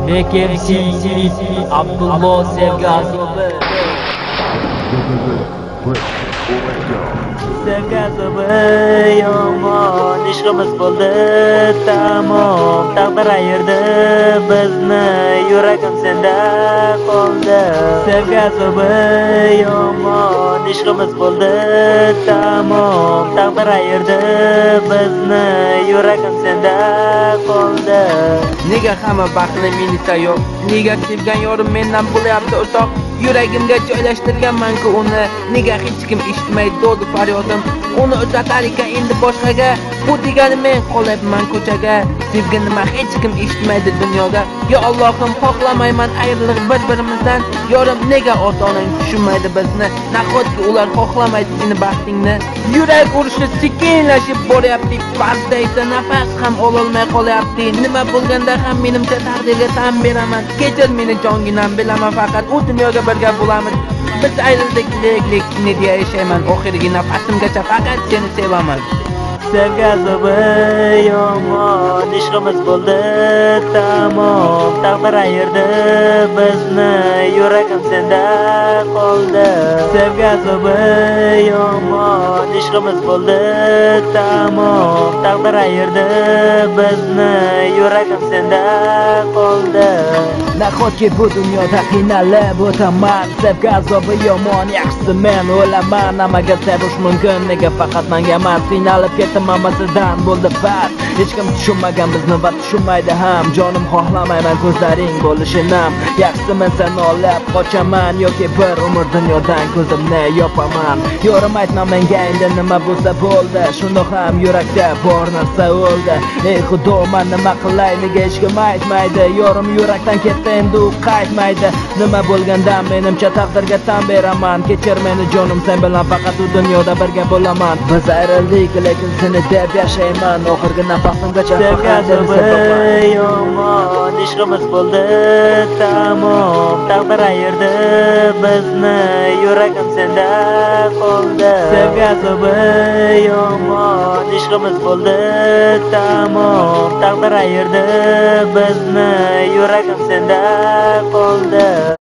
MKMC Abdullah Sevgi Azobi. Sevgi azobi yomon, ishqimiz bo'ldi tamom. Taqdir ayirdi bizni, yuragim senda qoldi. Sevgi azobi yomon, ishqimiz bo'ldi tamom. Taqdir ayirdi bizni, yuragim senda qoldi. Nega hamma baxtli menita yo'q? Nega sevgan yorim mendan bo'lyapti uzoq? Yuragimga joylashtirganman-ku uni. Nega hech kim eshitmaydi do'du faryodim? Uni uzatar ekan endi boshqaga. Bu degani men qolyapman ko'chaga. Sevgi nima hech kim eshitmaydi dunyoga. Yo Allohim, xohlamayman ayriliq bir-birimizdan. Yorim nega ota-onang tushunmaydi bizni? Nahotki ular xohlamaydi seni baxtingni? Yurak urishi sekinlashib boryapti. Pastda nafas ham ololmay qolyapti. Nima bo'lganda ham menimcha taqdirga tan beraman. Kechir meni jonginam, bilaman faqat u dunyoga birga bo'lamiz. Biz ayrildik, lek ne deya yashayman. Oxirgi nafasimgacha faqat seni sevaman. Sevgi azobi yomon, ishqimiz bo'ldi tamom. Taqdir ayirdi bizni, yuragim senda qoldi. Sevgi azobi yomon, ishqimiz bo'ldi tamom. Taqdir ayirdi bizni, yuragim senda qoldi. Nahotki bu dunyoda qiynalib o'taman, sevgi azobi yomon, yaxshisi men o'laman. Nimaga sevish mumkin, nega faqat menga emas? Qiynalib ketaman masadan bo'ldi bas. Hech kim tushunmagan bizni va tushunmaydi ham. Jonim xohlamayman ko'zlaring bo'lishinam. Yaxshisi men seni olib qochaman yoki bir umr dunyodan ko'zimni yopaman. Yorim aytma menga endi nima bo'lsa bo'ldi. Shunda ham yurakda bor narsa o'ldi. Ey xudo, men nima qilay, nega hech kim aytmaydi? Yorim yurakdan ketdi, endi u qaytmaydi. Nima bo'lganda menimcha taqdirga tan beraman. Kechir meni jonim, sen bilan faqat u dunyoda birga bo'laman. Biz ayrildik, lekin seni deb yashayman oxirgi nafasimgacha. Sevgi azobi yomon, ishqimiz bo'ldi tamom. Taqdir ayirdi bizni, yuragim senda qoldi. Sevgi azobi yomon, ishqimiz bo'ldi tamom. Taqdir ayirdi bizni, yuragim senda qoldi.